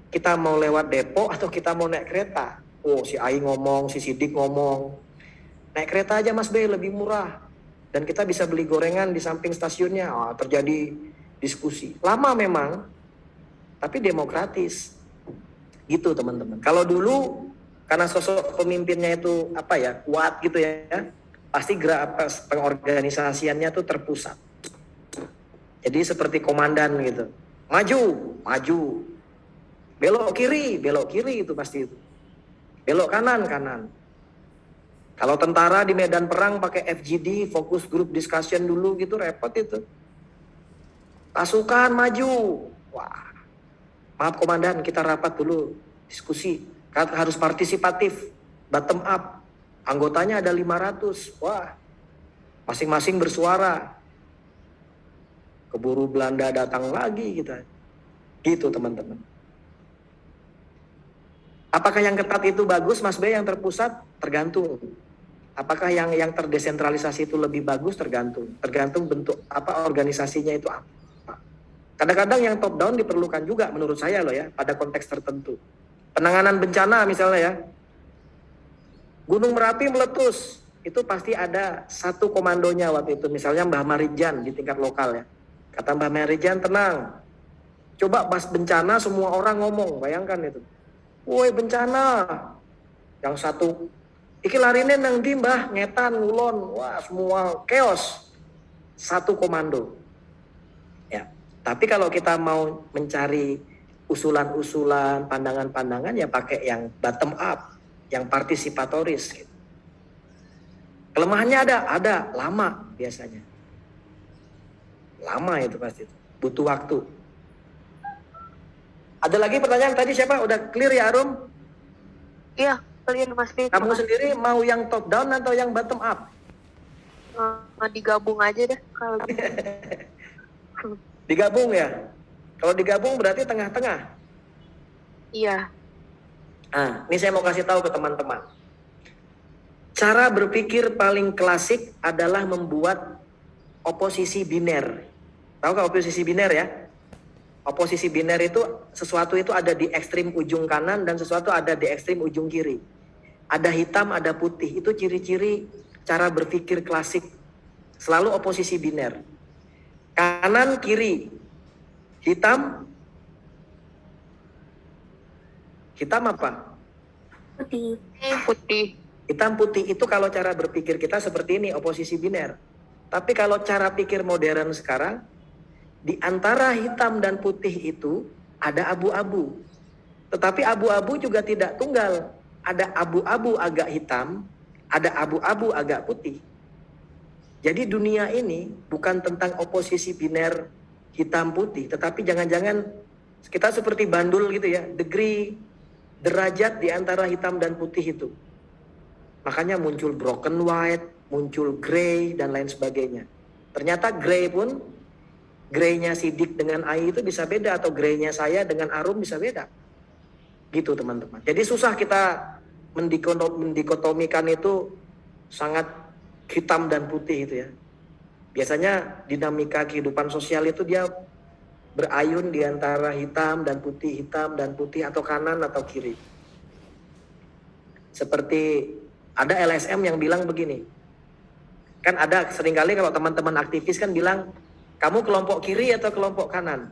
Kita mau lewat Depok atau kita mau naik kereta? Oh, si Ai ngomong, si Sidik ngomong. Naik kereta aja Mas B, lebih murah. Dan kita bisa beli gorengan di samping stasiunnya. Oh, terjadi diskusi. Lama memang, tapi demokratis. Gitu teman-teman. Kalau dulu, karena sosok pemimpinnya itu kuat gitu ya, pasti pengorganisasiannya tuh terpusat. Jadi seperti komandan gitu. Maju. Belok kiri itu pasti itu. Belok kanan. Kalau tentara di medan perang pakai FGD, focus group discussion dulu gitu, repot itu. Pasukan maju. Wah. Maaf komandan, kita rapat dulu, diskusi. Harus partisipatif, bottom up. Anggotanya ada 500. Wah. Masing-masing bersuara. Keburu Belanda datang lagi kita. Gitu teman-teman. Apakah yang ketat itu bagus Mas B, yang terpusat? Tergantung. Apakah yang terdesentralisasi itu lebih bagus? Tergantung bentuk organisasinya itu apa. Kadang-kadang yang top down diperlukan juga menurut saya loh ya, pada konteks tertentu. Penanganan bencana misalnya ya. Gunung Merapi meletus, itu pasti ada satu komandonya waktu itu. Misalnya Mbah Marijan di tingkat lokal ya. Kata Mbah Marijan, tenang. Coba pas bencana semua orang ngomong, bayangkan itu. Woi bencana. Yang satu, iki larine nang ndi Mbah, ngetan, ngulon. Wah semua chaos. Satu komando. Ya. Tapi kalau kita mau mencari usulan-usulan, pandangan-pandangan ya pakai yang bottom up, yang partisipatoris. Gitu. Kelemahannya ada lama biasanya. Lama itu pasti, butuh waktu. Ada lagi pertanyaan tadi siapa? Udah clear ya Arum? Iya, clear Mas B. Kamu sendiri mau yang top down atau yang bottom up? Digabung aja deh kalau gitu. Digabung ya? Kalau digabung berarti tengah-tengah? Iya. Nah, ini saya mau kasih tahu ke teman-teman. Cara berpikir paling klasik adalah membuat oposisi biner. Tahu nggak oposisi biner ya? Oposisi biner itu sesuatu itu ada di ekstrim ujung kanan dan sesuatu ada di ekstrim ujung kiri. Ada hitam, ada putih. Itu ciri-ciri cara berpikir klasik. Selalu oposisi biner. Kanan, kiri. Hitam. Hitam apa? Putih. Putih. Hitam putih itu kalau cara berpikir kita seperti ini, oposisi biner. Tapi kalau cara pikir modern sekarang, di antara hitam dan putih itu ada abu-abu. Tetapi abu-abu juga tidak tunggal. Ada abu-abu agak hitam, ada abu-abu agak putih. Jadi dunia ini bukan tentang oposisi biner hitam putih, tetapi jangan-jangan kita seperti bandul gitu ya, degree, derajat di antara hitam dan putih itu. Makanya muncul broken white, muncul grey dan lain sebagainya. Ternyata grey pun, grey-nya Sidik dengan Ai itu bisa beda, atau grey-nya saya dengan Arum bisa beda. Gitu teman-teman. Jadi susah kita mendikotomikan itu sangat hitam dan putih itu ya. Biasanya dinamika kehidupan sosial itu dia berayun di antara hitam dan putih atau kanan atau kiri. Seperti ada LSM yang bilang begini. Kan ada seringkali kalau teman-teman aktivis kan bilang, kamu kelompok kiri atau kelompok kanan?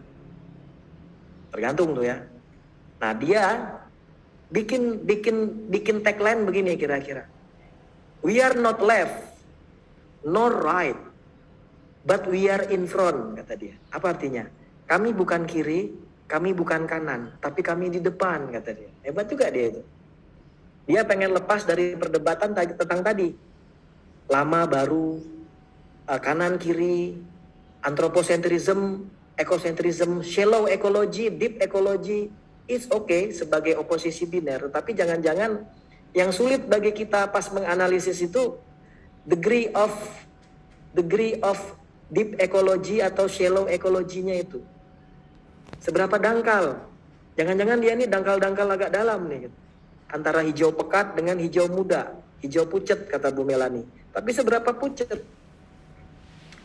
Tergantung tuh ya. Nah, dia bikin tagline begini kira-kira. We are not left nor right, but we are in front, kata dia. Apa artinya? Kami bukan kiri, kami bukan kanan, tapi kami di depan, kata dia. Hebat juga dia itu. Dia pengen lepas dari perdebatan tentang tadi. Lama baru, kanan kiri, anthropocentrism, ecocentrism, shallow ecology, deep ecology, it's okay sebagai oposisi biner. Tapi jangan-jangan yang sulit bagi kita pas menganalisis itu degree of deep ecology atau shallow ecology-nya itu. Seberapa dangkal? Jangan-jangan dia ini dangkal-dangkal agak dalam nih. Antara hijau pekat dengan hijau muda, hijau pucet kata Bu Melani. Tapi seberapa pucet?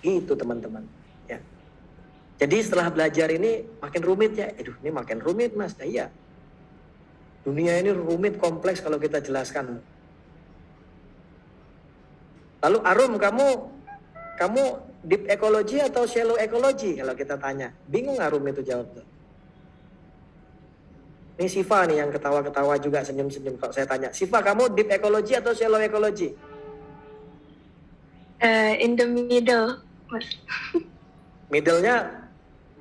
Itu teman-teman. Ya. Jadi setelah belajar ini makin rumit ya. Ini makin rumit Mas. Nah, iya. Dunia ini rumit, kompleks kalau kita jelaskan. Lalu Arum, kamu deep ecology atau shallow ecology kalau kita tanya? Bingung Arum itu jawab tuh. Ini Siva nih yang ketawa-ketawa juga senyum-senyum kalau saya tanya. Siva, kamu deep ecology atau shallow ecology? In the middle, Mas. Middle-nya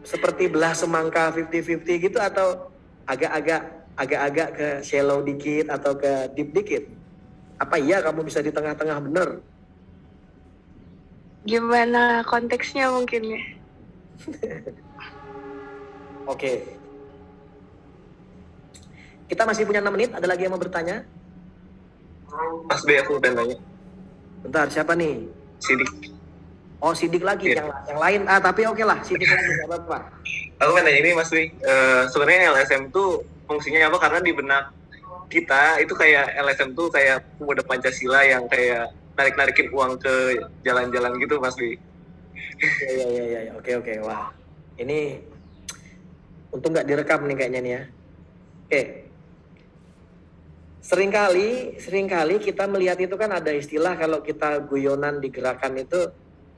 seperti belah semangka 50-50 gitu atau agak-agak ke shallow dikit atau ke deep dikit? Apa iya kamu bisa di tengah-tengah bener? Gimana konteksnya mungkin ya? Oke. Kita masih punya 6 menit, ada lagi yang mau bertanya? Mas B, aku udah nanya. Bentar, siapa nih? Sidik. Oh, Sidik lagi, Iya. yang lain. Tapi oke lah, Sidik lagi, gak apa-apa. Aku kan nanya ini Mas B, sebenarnya LSM itu fungsinya apa? Karena di benak kita itu kayak LSM tuh kayak pemuda Pancasila yang kayak narik-narikin uang ke jalan-jalan gitu Mas B. Iya, oke. Wah, ini untung nggak direkam nih kayaknya nih ya. Oke. Seringkali kita melihat itu kan ada istilah kalau kita guyonan di gerakan itu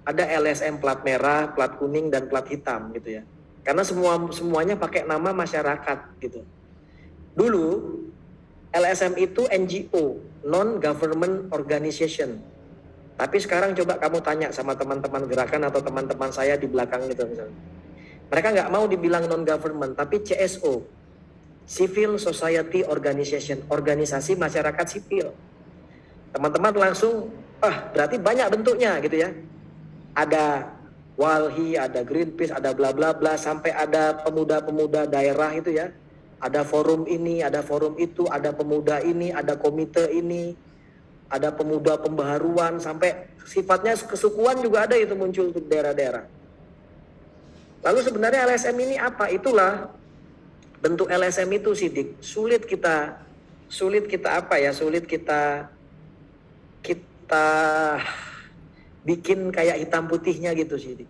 ada LSM plat merah, plat kuning dan plat hitam gitu ya. Karena semuanya pakai nama masyarakat gitu. Dulu LSM itu NGO, non-government organization. Tapi sekarang coba kamu tanya sama teman-teman gerakan atau teman-teman saya di belakang gitu misalnya. Mereka nggak mau dibilang non-government, tapi CSO, Civil Society Organization, organisasi masyarakat sipil. Teman-teman langsung, berarti banyak bentuknya gitu ya. Ada Walhi, ada Greenpeace, ada bla bla bla, sampai ada pemuda-pemuda daerah itu ya. Ada forum ini, ada forum itu, ada pemuda ini, ada komite ini, ada pemuda pembaharuan, sampai sifatnya kesukuan juga ada itu muncul di daerah-daerah. Lalu sebenarnya LSM ini apa? Itulah bentuk LSM itu Sidik. Sulit kita bikin kayak hitam putihnya gitu Sidik.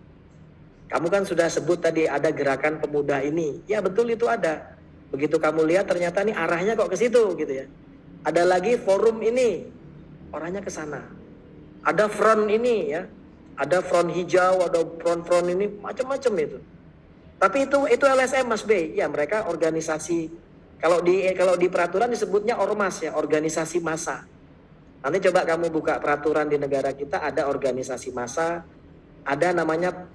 Kamu kan sudah sebut tadi ada gerakan pemuda ini. Ya betul itu ada. Begitu kamu lihat ternyata nih arahnya kok ke situ gitu ya. Ada lagi forum ini, orangnya ke sana. Ada front ini ya. Ada front hijau, ada front ini, macam-macam itu. Tapi itu LSM Mas B. Ya, mereka organisasi. Kalau di peraturan disebutnya ormas ya, organisasi massa. Nanti coba kamu buka peraturan di negara kita, ada organisasi massa, ada namanya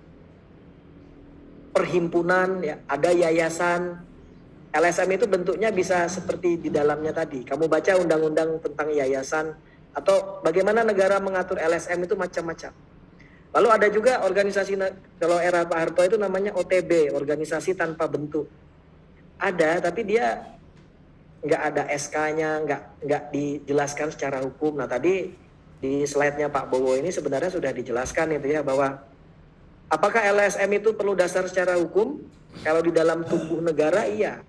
perhimpunan ya, ada yayasan. LSM itu bentuknya bisa seperti di dalamnya tadi. Kamu baca undang-undang tentang yayasan atau bagaimana negara mengatur LSM itu macam-macam. Lalu ada juga organisasi, kalau era Pak Harto itu namanya OTB, organisasi tanpa bentuk. Ada, tapi dia nggak ada SK-nya, nggak dijelaskan secara hukum. Nah tadi di slide-nya Pak Bowo ini sebenarnya sudah dijelaskan itu ya, bahwa apakah LSM itu perlu dasar secara hukum? Kalau di dalam tubuh negara iya.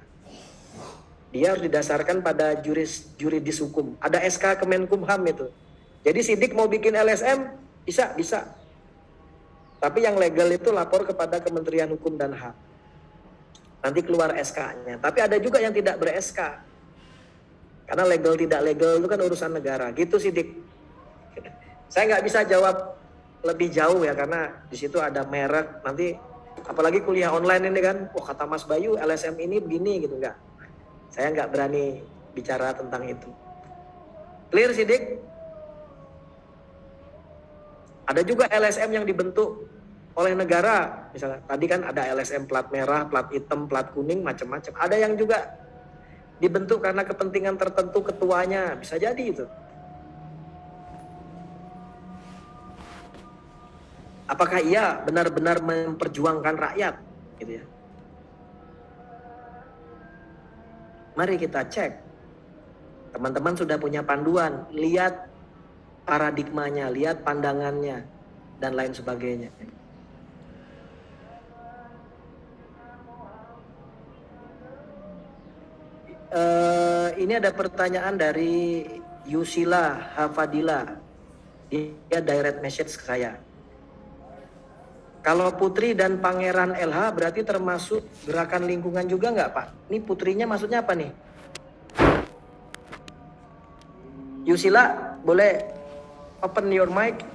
Dia harus didasarkan pada juridis hukum. Ada SK Kemenkumham itu. Jadi sidik mau bikin LSM bisa. Tapi yang legal itu lapor kepada Kementerian Hukum dan HAM. Nanti keluar SK-nya. Tapi ada juga yang tidak ber-SK. Karena legal tidak legal itu kan urusan negara. Gitu sidik. Saya nggak bisa jawab lebih jauh ya karena di situ ada merek. Nanti apalagi kuliah online ini kan, wah kata Mas Bayu LSM ini begini gitu nggak. Saya nggak berani bicara tentang itu. Clear sidik? Ada juga LSM yang dibentuk oleh negara. Misalnya tadi kan ada LSM plat merah, plat hitam, plat kuning, macam-macam. Ada yang juga dibentuk karena kepentingan tertentu ketuanya. Bisa jadi itu. Apakah ia benar-benar memperjuangkan rakyat? Gitu ya. Mari kita cek. Teman-teman sudah punya panduan. Lihat paradigmanya, lihat pandangannya, dan lain sebagainya. Ini ada pertanyaan dari Yusila Hafadila. Dia direct message ke saya. Kalau Putri dan Pangeran LH berarti termasuk gerakan lingkungan juga nggak Pak? Ini putrinya maksudnya apa nih? Yusila, boleh open your mic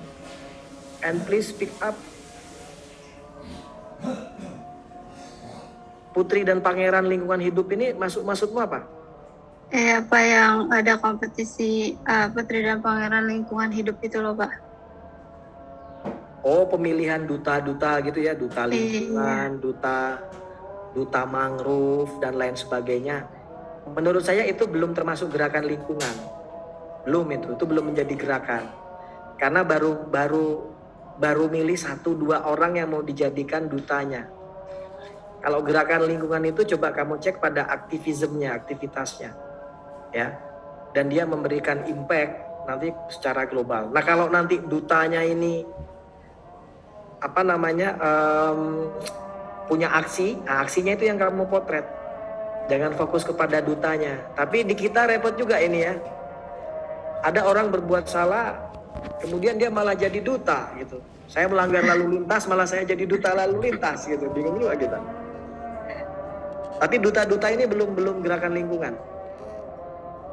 and please speak up. Putri dan Pangeran lingkungan hidup ini maksudmu apa? Apa yang ada kompetisi Putri dan Pangeran lingkungan hidup itu loh Pak. Oh, pemilihan duta-duta gitu ya, duta lingkungan, duta mangrove dan lain sebagainya. Menurut saya itu belum termasuk gerakan lingkungan. Belum itu belum menjadi gerakan. Karena baru milih 1-2 orang yang mau dijadikan dutanya. Kalau gerakan lingkungan itu coba kamu cek pada aktivismenya, aktivitasnya. Ya. Dan dia memberikan impact nanti secara global. Nah, kalau nanti dutanya ini punya aksi, nah aksinya itu yang kamu potret. Jangan fokus kepada dutanya. Tapi di kita repot juga ini ya. Ada orang berbuat salah, kemudian dia malah jadi duta gitu. Saya melanggar lalu lintas, malah saya jadi duta lalu lintas gitu. Bingung juga kita. Tapi duta-duta ini belum gerakan lingkungan.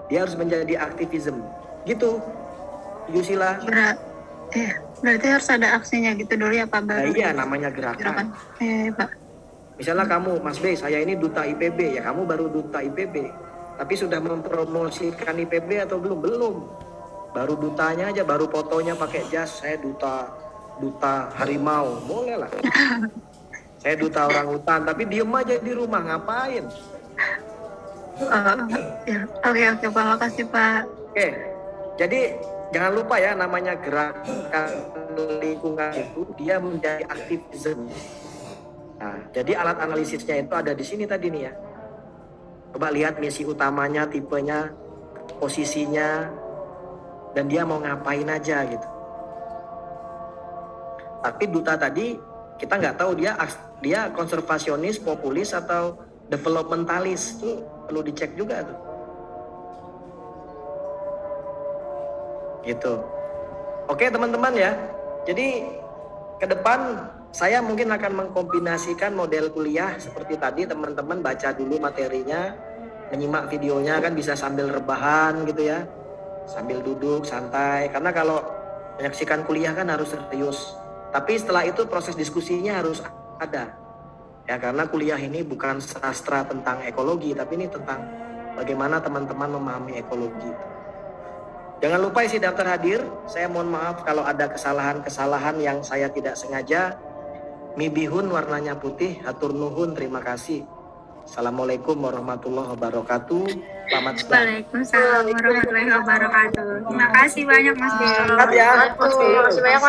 Dia harus menjadi aktivisme. Gitu. Yusila. Berarti harus ada aksinya gitu dulu ya Pak baru. Nah, iya namanya gerakan. Pak. Misalnya kamu, Mas B, saya ini duta IPB, ya kamu baru duta IPB. Tapi sudah mempromosikan IPB atau belum? Belum. Baru dutanya aja, baru fotonya pakai jas, saya duta harimau, boleh lah. Saya duta orang hutan, tapi diem aja di rumah, ngapain? Oke Pak, makasih Pak. Oke, jadi jangan lupa ya namanya gerakan lingkungan itu dia menjadi aktivisme. Nah, jadi alat analisisnya itu ada di sini tadi nih ya. Coba lihat misi utamanya, tipenya, posisinya, dan dia mau ngapain aja gitu. Tapi duta tadi kita nggak tahu dia konservasionis, populis atau developmentalis, itu perlu dicek juga tuh. Gitu. Oke teman-teman ya. Jadi ke depan saya mungkin akan mengkombinasikan model kuliah seperti tadi, teman-teman baca dulu materinya, menyimak videonya kan bisa sambil rebahan gitu ya. Sambil duduk santai, karena kalau menyaksikan kuliah kan harus serius. Tapi setelah itu proses diskusinya harus ada. Ya karena kuliah ini bukan sastra tentang ekologi, tapi ini tentang bagaimana teman-teman memahami ekologi. Jangan lupa isi daftar hadir. Saya mohon maaf kalau ada kesalahan-kesalahan yang saya tidak sengaja. Mibihun warnanya putih, hatur nuhun, terima kasih. Assalamualaikum warahmatullahi wabarakatuh. Selamat siang. Waalaikumsalam warahmatullahi wabarakatuh. Terima kasih banyak Mas. Selamat ya. Terima kasih banyak Mas.